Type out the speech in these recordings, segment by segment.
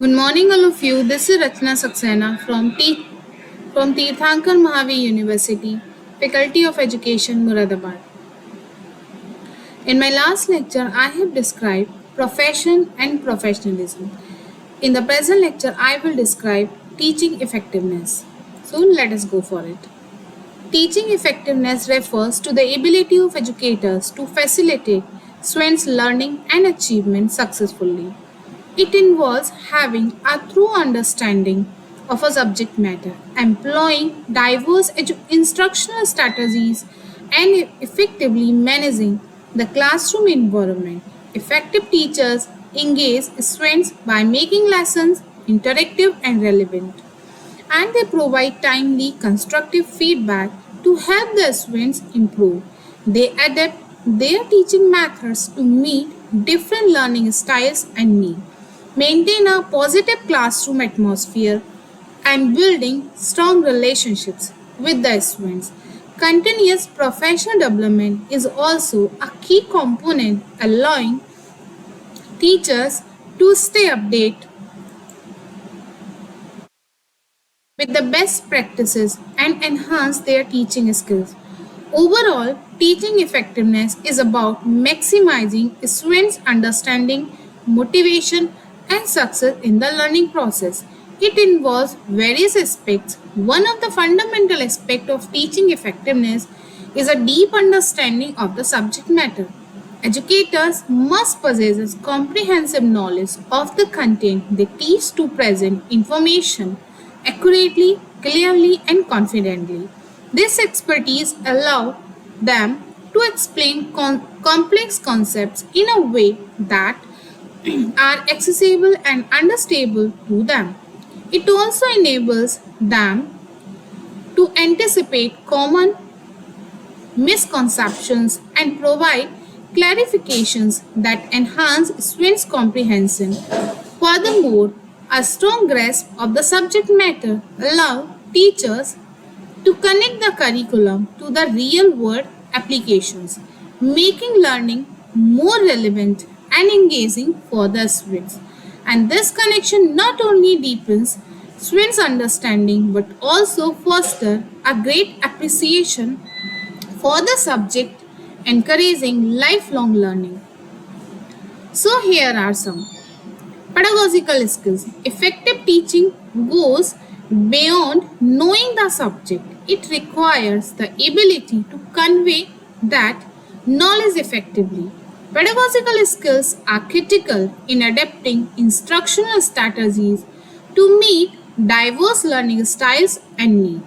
Good morning, all of you. This is Rachna Saxena from Tirthankar Mahavi University, Faculty of Education, Muradabad. In my last lecture, I have described profession and professionalism. In the present lecture, I will describe teaching effectiveness. So let us go for it. Teaching effectiveness refers to the ability of educators to facilitate students' learning and achievement successfully. It involves having a true understanding of a subject matter, employing diverse instructional strategies, and effectively managing the classroom environment. Effective teachers engage students by making lessons interactive and relevant, and they provide timely, constructive feedback to help the students improve. They adapt their teaching methods to meet different learning styles and needs, maintain a positive classroom atmosphere, and building strong relationships with the students. Continuous professional development is also a key component, allowing teachers to stay updated with the best practices and enhance their teaching skills. Overall, teaching effectiveness is about maximizing students' understanding, motivation, and success in the learning process. It involves various aspects. One of the fundamental aspects of teaching effectiveness is a deep understanding of the subject matter. Educators must possess comprehensive knowledge of the content they teach to present information accurately, clearly, and confidently. This expertise allows them to explain complex concepts in a way that are accessible and understandable to them. It also enables them to anticipate common misconceptions and provide clarifications that enhance students' comprehension. Furthermore, a strong grasp of the subject matter allows teachers to connect the curriculum to the real world applications, making learning more relevant and engaging for the students. And this connection not only deepens students' understanding but also fosters a great appreciation for the subject, encouraging lifelong learning. So, here are some pedagogical skills. Effective teaching goes beyond knowing the subject. It requires the ability to convey that knowledge effectively. Pedagogical skills are critical in adapting instructional strategies to meet diverse learning styles and needs.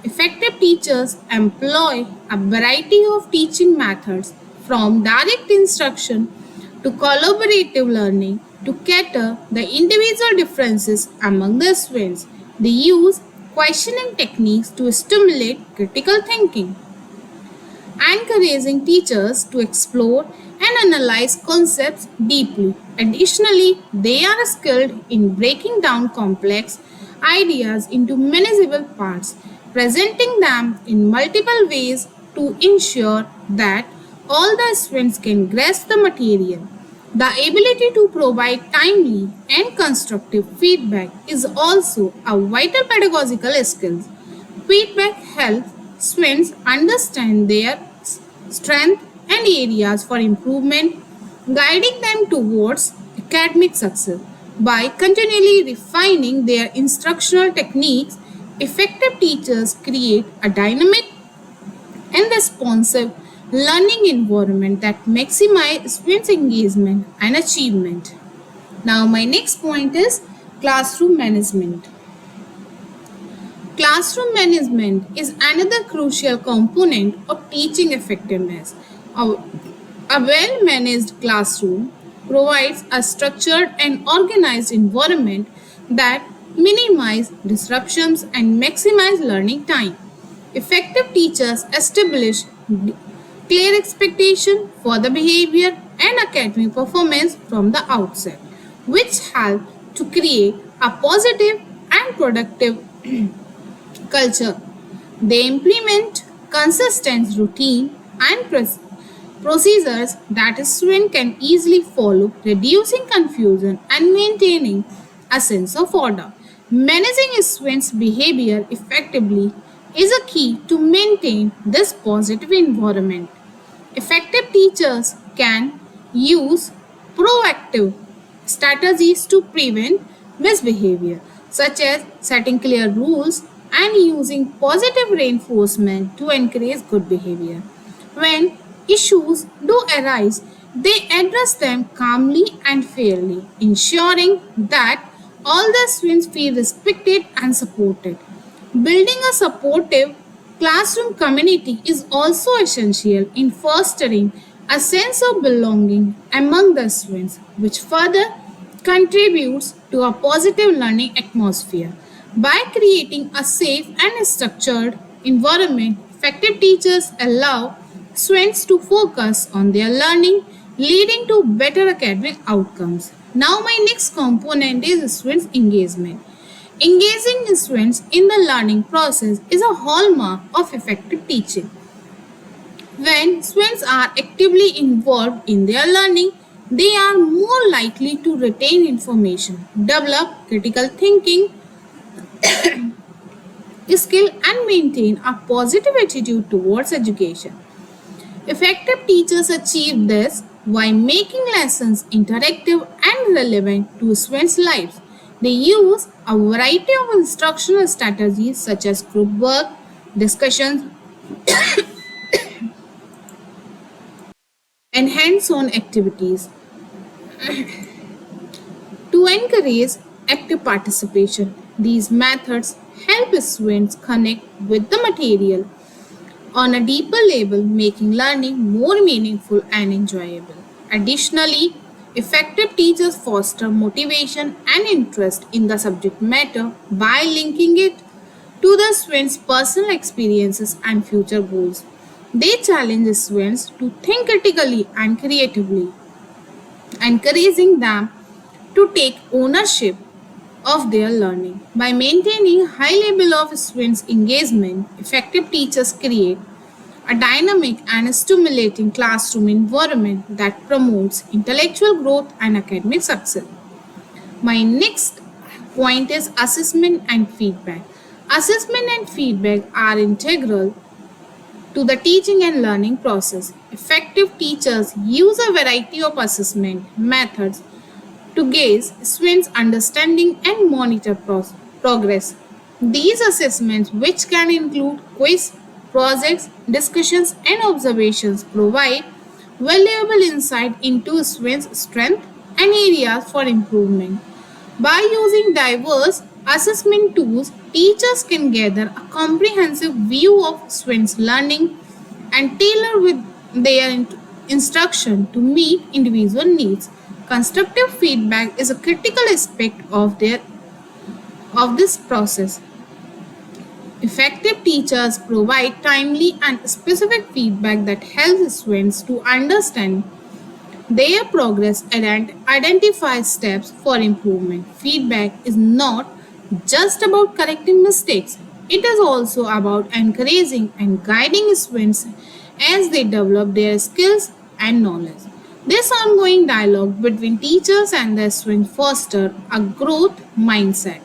Effective teachers employ a variety of teaching methods from direct instruction to collaborative learning to cater the individual differences among the students. They use questioning techniques to stimulate critical thinking, encouraging teachers to explore and analyze concepts deeply. Additionally, they are skilled in breaking down complex ideas into manageable parts, presenting them in multiple ways to ensure that all the students can grasp the material. The ability to provide timely and constructive feedback is also a vital pedagogical skill. Feedback helps students understand their strengths and areas for improvement, guiding them towards academic success. By continually refining their instructional techniques, effective teachers create a dynamic and responsive learning environment that maximize students' engagement and achievement. Now, my next point is classroom management. Classroom management is another crucial component of teaching effectiveness. A well managed classroom provides a structured and organized environment that minimize disruptions and maximize learning time. Effective teachers establish clear expectation for the behavior and academic performance from the outset, which help to create a positive and productive culture. They implement consistent routine and procedures that a student can easily follow, reducing confusion and maintaining a sense of order. Managing students' behavior effectively is a key to maintain this positive environment. Effective teachers can use proactive strategies to prevent misbehavior, such as setting clear rules and using positive reinforcement to encourage good behavior. When issues do arise, they address them calmly and fairly, ensuring that all the students feel respected and supported. Building a supportive classroom community is also essential in fostering a sense of belonging among the students, which further contributes to a positive learning atmosphere. By creating a safe and structured environment, effective teachers allow students to focus on their learning, leading to better academic outcomes. Now, my next component is students' engagement. Engaging students in the learning process is a hallmark of effective teaching. When students are actively involved in their learning, they are more likely to retain information, develop critical thinking skill, and maintain a positive attitude towards education. Effective teachers achieve this by making lessons interactive and relevant to students' lives. They use a variety of instructional strategies such as group work, discussions, and hands on activities to encourage active participation. These methods help students connect with the material on a deeper level, making learning more meaningful and enjoyable. Additionally, effective teachers foster motivation and interest in the subject matter by linking it to the students' personal experiences and future goals. They challenge students to think critically and creatively, encouraging them to take ownership of their learning. By maintaining a high level of students' engagement, effective teachers create a dynamic and stimulating classroom environment that promotes intellectual growth and academic success. My next point is assessment and feedback. Assessment and feedback are integral to the teaching and learning process. Effective teachers use a variety of assessment methods to gauge students' understanding and monitor progress. These assessments, which can include quiz, projects, discussions, and observations, provide valuable insight into students' strengths and areas for improvement. By using diverse assessment tools, teachers can gather a comprehensive view of students' learning and tailor with their instruction to meet individual needs. Constructive feedback is a critical aspect of this process. Effective teachers provide timely and specific feedback that helps students to understand their progress and identify steps for improvement. Feedback is not just about correcting mistakes, it is also about encouraging and guiding students as they develop their skills and knowledge. This ongoing dialogue between teachers and the students foster a growth mindset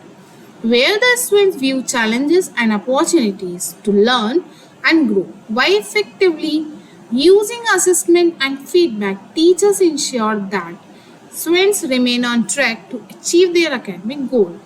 where the students view challenges and opportunities to learn and grow. By effectively using assessment and feedback, teachers ensure that students remain on track to achieve their academic goal.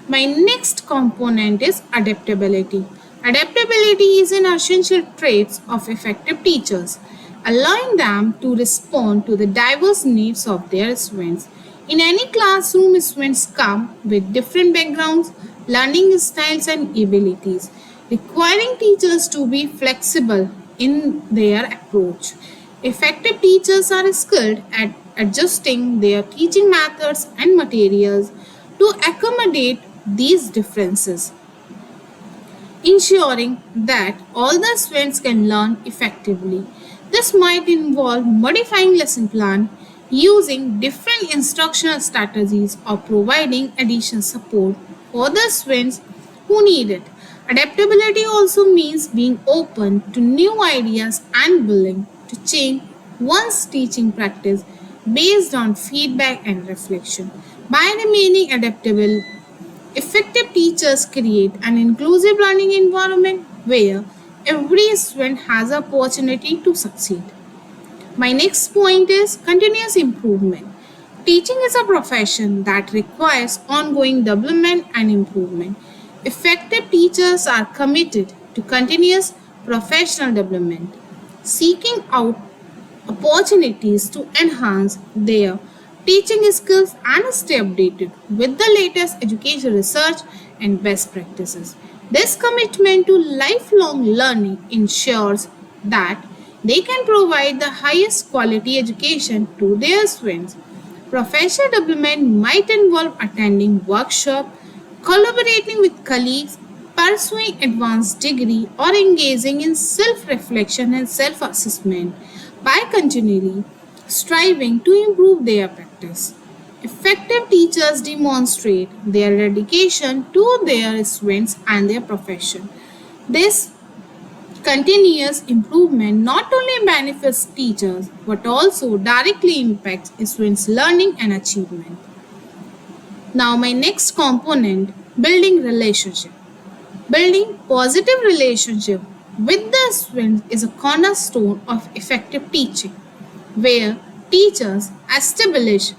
My next component is adaptability. Adaptability is an essential trait of effective teachers, allowing them to respond to the diverse needs of their students. In any classroom, students come with different backgrounds, learning styles, and abilities, requiring teachers to be flexible in their approach. Effective teachers are skilled at adjusting their teaching methods and materials to accommodate these differences, ensuring that all the students can learn effectively. This might involve modifying lesson plan, using different instructional strategies, or providing additional support for the students who need it. Adaptability also means being open to new ideas and willing to change one's teaching practice based on feedback and reflection. By remaining adaptable, effective teachers create an inclusive learning environment where every student has an opportunity to succeed. My next point is continuous improvement. Teaching is a profession that requires ongoing development and improvement. Effective teachers are committed to continuous professional development, seeking out opportunities to enhance their teaching skills and stay updated with the latest education research and best practices. This commitment to lifelong learning ensures that they can provide the highest quality education to their students. Professional development might involve attending workshops, collaborating with colleagues, pursuing advanced degree, or engaging in self-reflection and self-assessment by continually striving to improve their practice. Effective teachers demonstrate their dedication to their students and their profession. This continuous improvement not only benefits teachers but also directly impacts students' learning and achievement. Now, my next component, building relationship. Building positive relationship with the students is a cornerstone of effective teaching, where teachers establish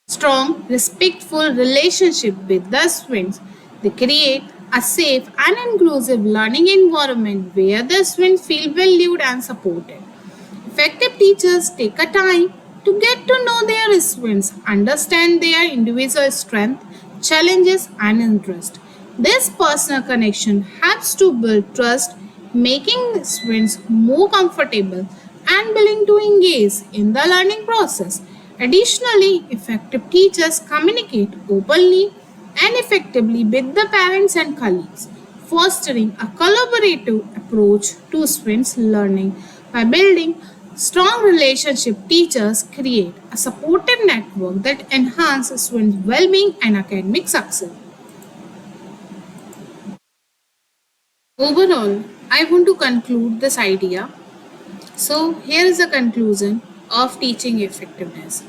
strong, respectful relationship with the students. They create a safe and inclusive learning environment where the students feel valued and supported. Effective teachers take a time to get to know their students, understand their individual strengths, challenges, and interests. This personal connection helps to build trust, making students more comfortable and willing to engage in the learning process. Additionally, effective teachers communicate openly and effectively with the parents and colleagues, fostering a collaborative approach to students' learning. By building strong relationship, teachers create a supportive network that enhances students' well-being and academic success. Overall, I want to conclude this idea. So, here is a conclusion of teaching effectiveness.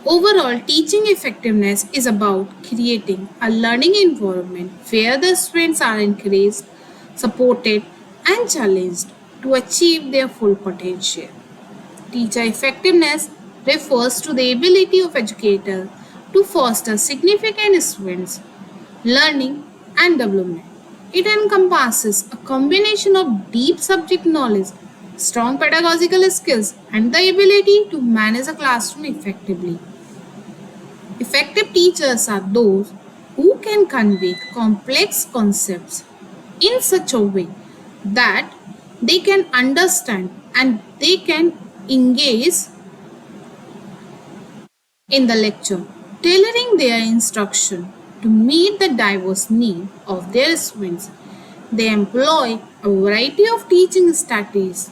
Overall, teaching effectiveness is about creating a learning environment where the students are encouraged, supported, and challenged to achieve their full potential. Teacher effectiveness refers to the ability of educators to foster significant students' learning and development. It encompasses a combination of deep subject knowledge, strong pedagogical skills, and the ability to manage a classroom effectively. Effective teachers are those who can convey complex concepts in such a way that they can understand and they can engage in the lecture, tailoring their instruction to meet the diverse needs of their students. They employ a variety of teaching strategies.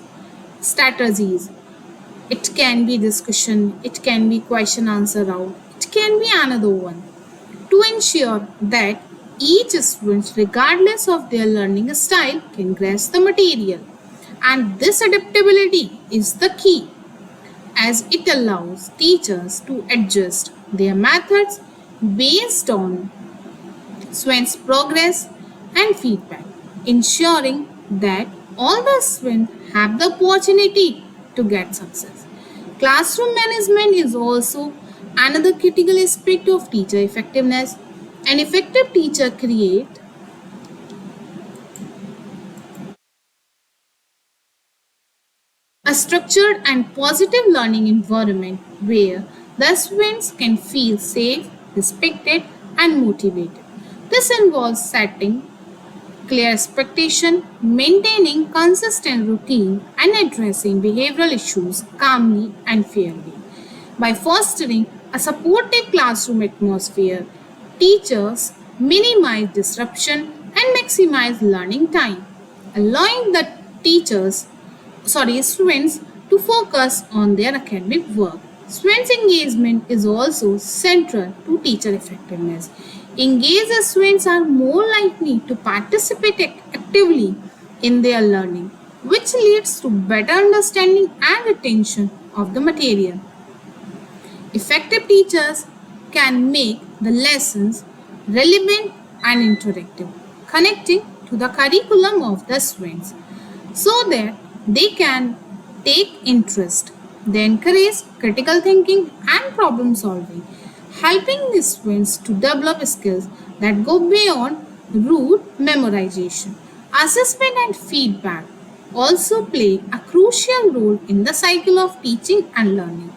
It can be discussion, it can be question answer round, it can be another one to ensure that each student, regardless of their learning style, can grasp the material. And this adaptability is the key as it allows teachers to adjust their methods based on students' progress and feedback, ensuring that all the students have the opportunity to get success. Classroom management is also another critical aspect of teacher effectiveness. An effective teacher creates a structured and positive learning environment where the students can feel safe, respected, and motivated. This involves setting clear expectation, maintaining consistent routine, and addressing behavioral issues calmly and fairly. By fostering a supportive classroom atmosphere, teachers minimize disruption and maximize learning time, allowing the students to focus on their academic work. Students' engagement is also central to teacher effectiveness. Engaged students are more likely to participate actively in their learning, which leads to better understanding and retention of the material. Effective teachers can make the lessons relevant and interactive, connecting to the curriculum of the students so that they can take interest. They encourage critical thinking and problem solving, helping the students to develop skills that go beyond rote memorization. Assessment and feedback also play a crucial role in the cycle of teaching and learning.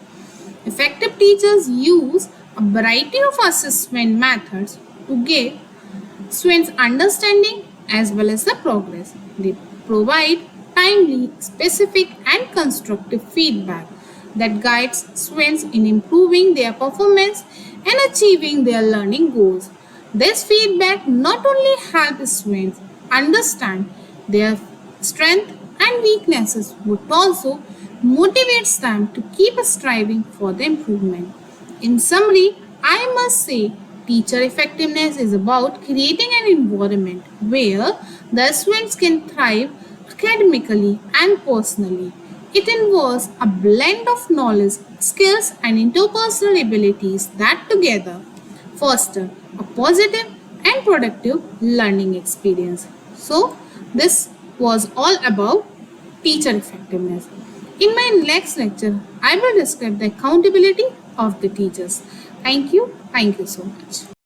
Effective teachers use a variety of assessment methods to gauge students' understanding as well as the progress. They provide timely, specific, and constructive feedback that guides students in improving their performance and achieving their learning goals. This feedback not only helps students understand their strengths and weaknesses but also motivates them to keep striving for the improvement. In summary, I must say teacher effectiveness is about creating an environment where the students can thrive academically and personally. It involves a blend of knowledge, skills, and interpersonal abilities that together foster a positive and productive learning experience. So, this was all about teacher effectiveness. In my next lecture, I will describe the accountability of the teachers. Thank you. Thank you so much.